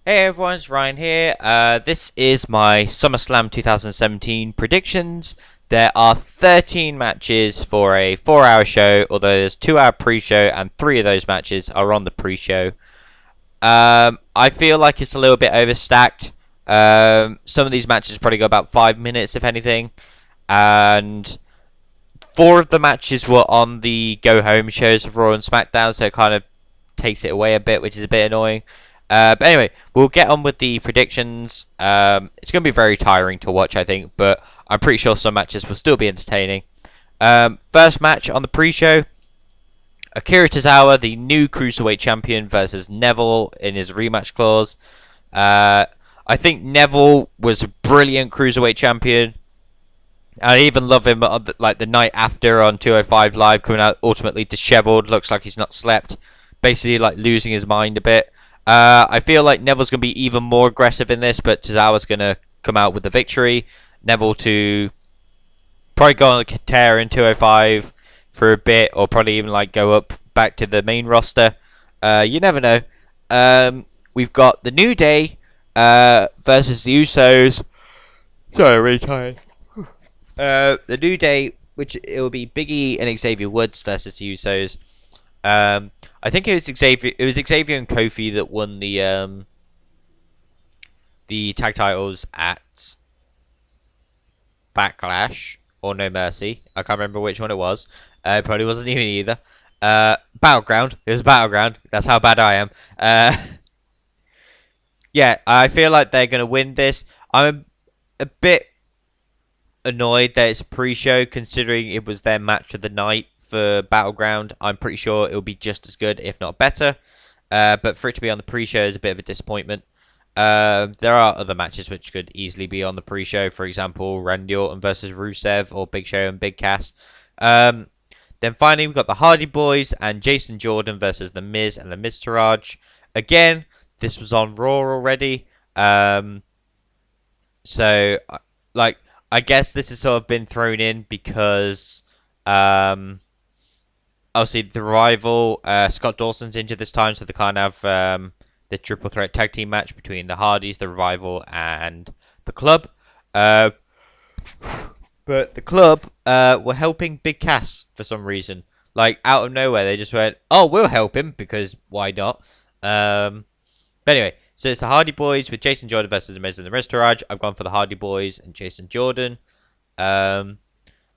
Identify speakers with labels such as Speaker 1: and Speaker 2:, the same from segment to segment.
Speaker 1: Hey everyone, it's Ryan here. This is my SummerSlam 2017 predictions. There are 13 matches for a 4-hour show, although there's 2-hour pre-show and 3 of those matches are on the pre-show. I feel like it's a little bit overstacked. Some of these matches probably go about 5 minutes, if anything. And 4 of the matches were on the go-home shows of Raw and SmackDown, so it kind of takes it away a bit, which is a bit annoying. But anyway, we'll get on with the predictions. It's going to be very tiring to watch, I think, but I'm pretty sure some matches will still be entertaining. First match on the pre-show, Akira Tozawa, the new Cruiserweight Champion, versus Neville in his rematch clause. I think Neville was a brilliant Cruiserweight Champion. I even love him on the night after on 205 Live, coming out ultimately disheveled, looks like he's not slept, basically like losing his mind a bit. I feel like Neville's going to be even more aggressive in this, but Tozawa's going to come out with the victory. Neville to probably go on a tear in 205 for a bit, or probably even like go up back to the main roster. You never know. We've got the New Day versus the Usos. Sorry, really tired. The New Day, which it will be Big E and Xavier Woods versus the Usos. I think it was Xavier. It was Xavier and Kofi that won the tag titles at Backlash or No Mercy. I can't remember which one it was. It probably wasn't even either. Battleground. It was Battleground. That's how bad I am. Yeah, I feel like they're gonna win this. I'm a bit annoyed that it's a pre-show, considering it was their match of the night for Battleground. I'm pretty sure it'll be just as good, if not better. But for it to be on the pre-show is a bit of a disappointment. There are other matches which could easily be on the pre-show. For example, Randy Orton versus Rusev, or Big Show and Big Cass. Then finally, we've got the Hardy Boys and Jason Jordan versus The Miz and The Miztourage. Again, this was on Raw already. So, like, I guess this has sort of been thrown in because obviously the rival, Scott Dawson's injured this time, so they can't have the triple threat tag team match between the Hardys, the Revival, and the Club. But the Club were helping Big Cass for some reason. Like, out of nowhere, they just went, oh, we'll help him, because why not? But anyway, so it's the Hardy Boys with Jason Jordan versus The Miz and The Miztourage. I've gone for the Hardy Boys and Jason Jordan.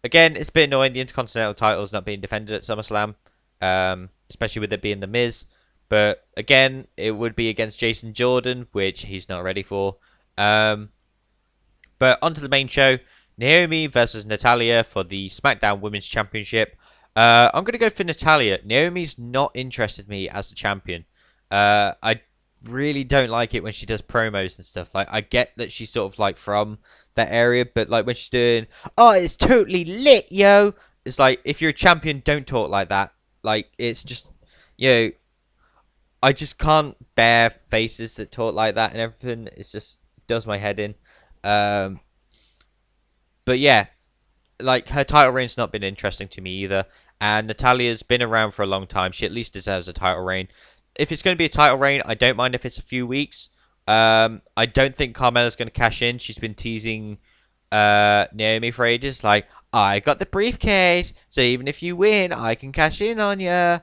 Speaker 1: Again, it's a bit annoying, the Intercontinental title's not being defended at SummerSlam, especially with it being The Miz. But again, it would be against Jason Jordan, which he's not ready for. But onto the main show, Naomi versus Natalya for the SmackDown Women's Championship. I'm going to go for Natalya. Naomi's not interested me as the champion. I really don't like it when she does promos and stuff. Like, I get that she's sort of like from that area, but like when she's doing, oh, it's totally lit, yo. It's like, if you're a champion, don't talk like that. Like, it's just, I just can't bear faces that talk like that and everything. It's just does my head in. But yeah, like, her title reign's not been interesting to me either. And Natalya's been around for a long time. She at least deserves a title reign. If it's going to be a title reign, I don't mind if it's a few weeks. I don't think Carmella's going to cash in. She's been teasing Naomi for ages. Like, I got the briefcase, so even if you win, I can cash in on you.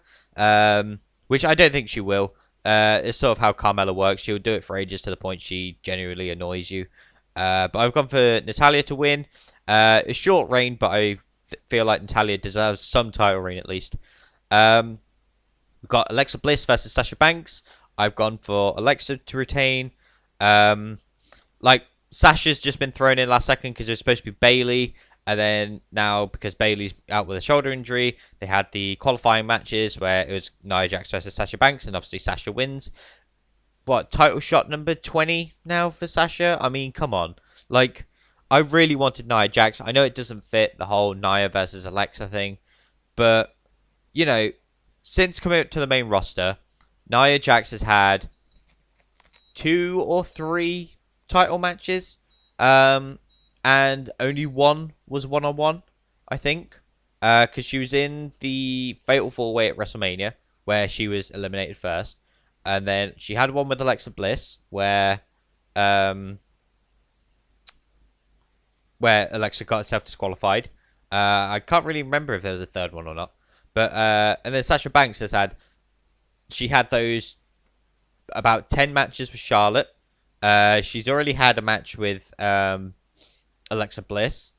Speaker 1: Which I don't think she will. It's sort of how Carmella works. She'll do it for ages to the point she genuinely annoys you. But I've gone for Natalya to win. A short reign, but I feel like Natalya deserves some title reign at least. We've got Alexa Bliss versus Sasha Banks. I've gone for Alexa to retain. Like, Sasha's just been thrown in last second because it was supposed to be Bayley. And then now, because Bayley's out with a shoulder injury, they had the qualifying matches where it was Nia Jax versus Sasha Banks. And obviously Sasha wins. What, title shot number 20 now for Sasha? I mean, come on. Like, I really wanted Nia Jax. I know it doesn't fit the whole Nia versus Alexa thing. But, since coming up to the main roster, Nia Jax has had 2 or 3 title matches, and only one was one-on-one, I think, because she was in the Fatal 4-Way at WrestleMania, where she was eliminated first, and then she had one with Alexa Bliss um, where Alexa got herself disqualified. I can't really remember if there was a third one or not. But and then Sasha Banks she had those about 10 matches with Charlotte. She's already had a match with Alexa Bliss.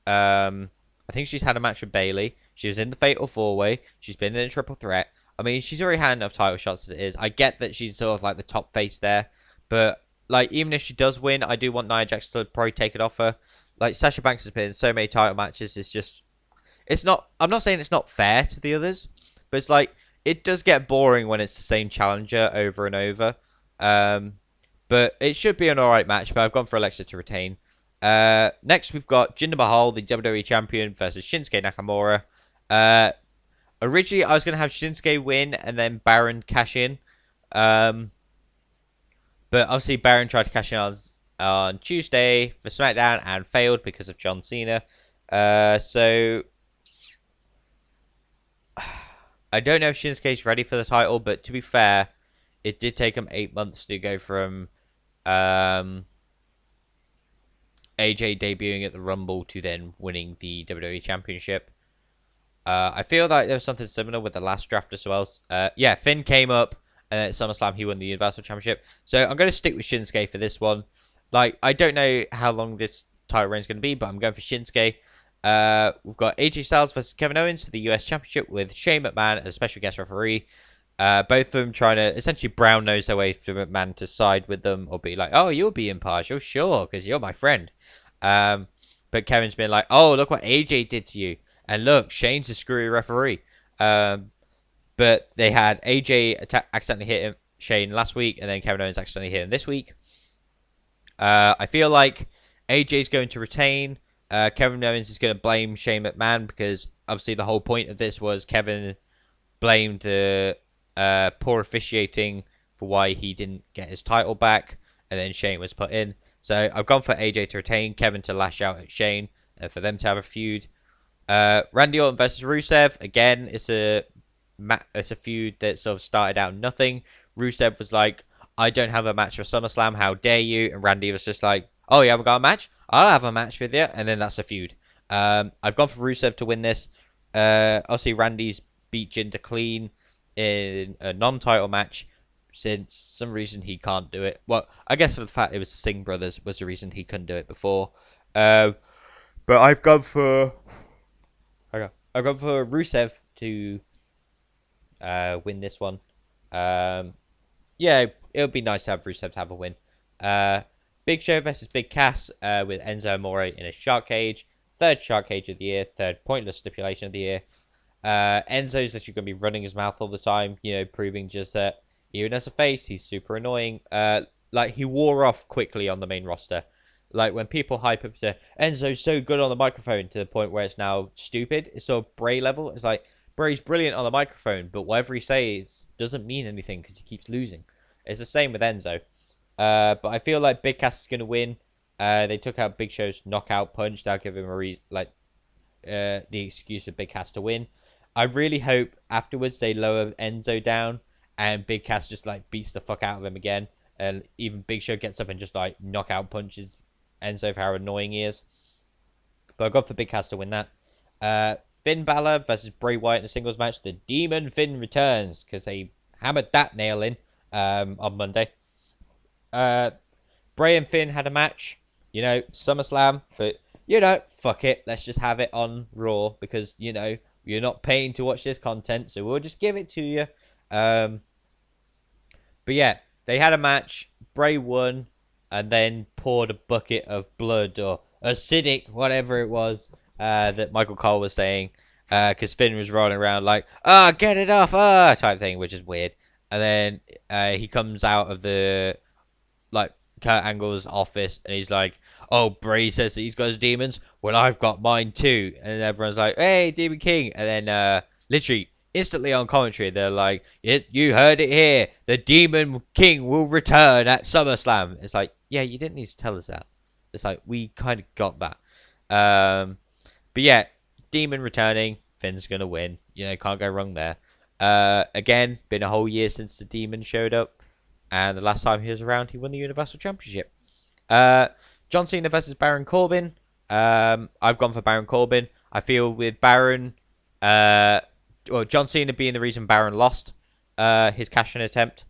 Speaker 1: I think she's had a match with Bayley. She was in the Fatal 4-Way. She's been in a Triple Threat. I mean, she's already had enough title shots as it is. I get that she's sort of like the top face there, but like even if she does win, I do want Nia Jax to probably take it off her. Like Sasha Banks has been in so many title matches. It's not. I'm not saying it's not fair to the others, but it's like it does get boring when it's the same challenger over and over. But it should be an alright match. But I've gone for Alexa to retain. Next we've got Jinder Mahal, the WWE Champion, versus Shinsuke Nakamura. Originally I was going to have Shinsuke win and then Baron cash in. But obviously Baron tried to cash in on Tuesday for SmackDown and failed because of John Cena. So I don't know if Shinsuke's ready for the title, but to be fair, it did take him 8 months to go from AJ debuting at the Rumble to then winning the WWE Championship. I feel like there was something similar with the last draft as well. Yeah, Finn came up, and then at SummerSlam he won the Universal Championship. So I'm going to stick with Shinsuke for this one. Like, I don't know how long this title reign is going to be, but I'm going for Shinsuke. We've got AJ Styles versus Kevin Owens for the US Championship with Shane McMahon as a special guest referee. Both of them trying to essentially brown nose their way for McMahon to side with them or be like, oh, you'll be impartial, sure, because you're my friend. But Kevin's been like, oh, look what AJ did to you. And look, Shane's a screwy referee. But they had AJ accidentally hit Shane last week, and then Kevin Owens accidentally hit him this week. I feel like AJ's going to retain. Kevin Owens is going to blame Shane McMahon because obviously the whole point of this was Kevin blamed the poor officiating for why he didn't get his title back, and then Shane was put in. So I've gone for AJ to retain, Kevin to lash out at Shane, and for them to have a feud. Randy Orton versus Rusev. Again, it's a feud that sort of started out nothing. Rusev was like, I don't have a match for SummerSlam, how dare you? And Randy was just like, oh, you haven't got a match? I'll have a match with you. And then that's a feud. I've gone for Rusev to win this. Obviously, Randy's beat Jinder clean in a non-title match. Since some reason he can't do it. Well, I guess for the fact it was the Singh brothers was the reason he couldn't do it before. But I've gone for Rusev to win this one. Yeah, it would be nice to have Rusev to have a win. Big Show versus Big Cass with Enzo Amore in a shark cage. Third shark cage of the year. Third pointless stipulation of the year. Enzo's actually going to be running his mouth all the time, proving just that even as a face, he's super annoying. Like, he wore off quickly on the main roster. Like, when people hype up to Enzo's so good on the microphone to the point where it's now stupid, it's sort of Bray level. It's like, Bray's brilliant on the microphone, but whatever he says doesn't mean anything because he keeps losing. It's the same with Enzo. But I feel like Big Cass is going to win. They took out Big Show's knockout punch. That'll give him the excuse of Big Cass to win. I really hope afterwards they lower Enzo down and Big Cass just like beats the fuck out of him again. And even Big Show gets up and just like knockout punches Enzo for how annoying he is. But I got for Big Cass to win that. Finn Balor versus Bray Wyatt in a singles match. The Demon Finn returns because they hammered that nail in on Monday. Bray and Finn had a match, SummerSlam, but fuck it, let's just have it on Raw because you're not paying to watch this content, so we'll just give it to you. But yeah, they had a match. Bray won and then poured a bucket of blood or acidic, whatever it was, that Michael Cole was saying, because Finn was rolling around like, get it off, type thing, which is weird. And then he comes out of the Kurt Angle's office and he's like, oh, Bray says that he's got his demons, well, I've got mine too. And everyone's like, hey, Demon King. And then literally instantly on commentary they're like, you heard it here, the Demon King will return at SummerSlam. It's like, yeah, you didn't need to tell us that. It's like, we kind of got that. But yeah, Demon returning, Finn's gonna win, can't go wrong there. Again, been a whole year since the Demon showed up, and the last time he was around, he won the Universal Championship. John Cena versus Baron Corbin. I've gone for Baron Corbin. I feel with Baron, John Cena being the reason Baron lost his cash-in attempt,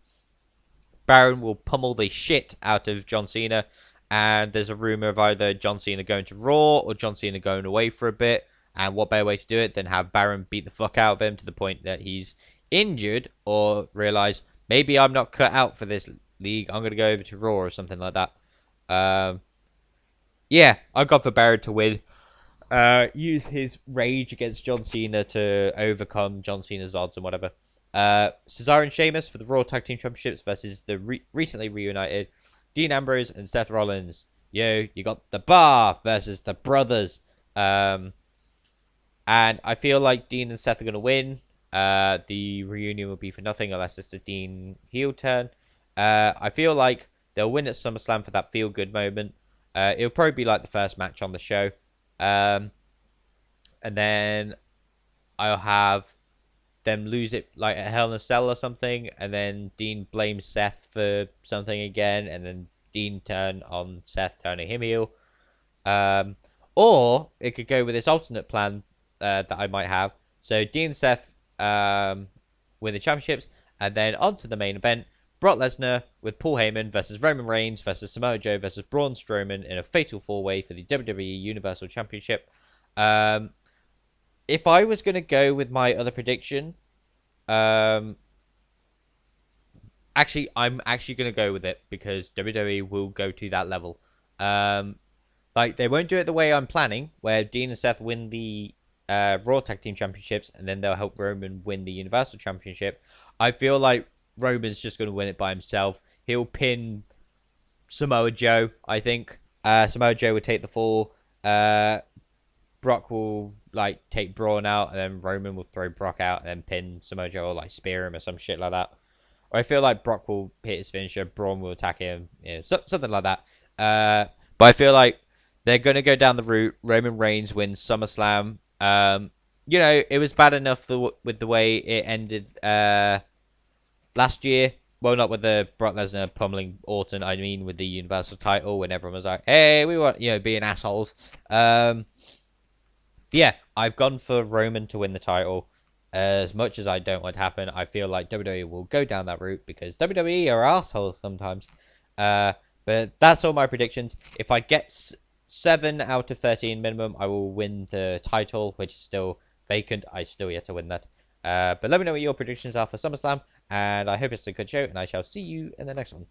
Speaker 1: Baron will pummel the shit out of John Cena, and there's a rumor of either John Cena going to Raw or John Cena going away for a bit. And what better way to do it than have Baron beat the fuck out of him to the point that he's injured or realize maybe I'm not cut out for this league. I'm going to go over to Raw or something like that. Yeah, I've gone for Baron to win. Use his rage against John Cena to overcome John Cena's odds and whatever. Cesaro and Sheamus for the Raw Tag Team Championships versus the recently reunited Dean Ambrose and Seth Rollins. You got the Bar versus the Brothers. And I feel like Dean and Seth are going to win. The reunion will be for nothing unless it's a Dean heel turn. I feel like they'll win at SummerSlam for that feel-good moment. It'll probably be like the first match on the show. And then I'll have them lose it like at Hell in a Cell or something. And then Dean blames Seth for something again. And then Dean turn on Seth, turning him heel. Or it could go with this alternate plan that I might have. So Dean and Seth win the championships, and then on to the main event. Brock Lesnar with Paul Heyman versus Roman Reigns versus Samoa Joe versus Braun Strowman in a fatal 4-way for the WWE Universal Championship. If I was going to go with my other prediction, I'm actually going to go with it because WWE will go to that level. Like, they won't do it the way I'm planning, where Dean and Seth win the Raw Tag Team Championships, and then they'll help Roman win the Universal Championship. I feel like Roman's just going to win it by himself. He'll pin Samoa Joe, I think. Samoa Joe will take the fall. Brock will, like, take Braun out, and then Roman will throw Brock out, and then pin Samoa Joe, or, like, spear him or some shit like that. Or I feel like Brock will hit his finisher, Braun will attack him, something like that. But I feel like they're going to go down the route. Roman Reigns wins SummerSlam. It was bad enough with the way it ended last year. Well, not with the Brock Lesnar pummeling Orton. I mean, with the Universal title, when everyone was like, "Hey, we want being assholes." Yeah, I've gone for Roman to win the title. As much as I don't want it to happen, I feel like WWE will go down that route because WWE are assholes sometimes. But that's all my predictions. If I get 7 out of 13 minimum, I will win the title, which is still vacant. I still yet to win that. But let me know what your predictions are for SummerSlam, and I hope it's a good show, and I shall see you in the next one.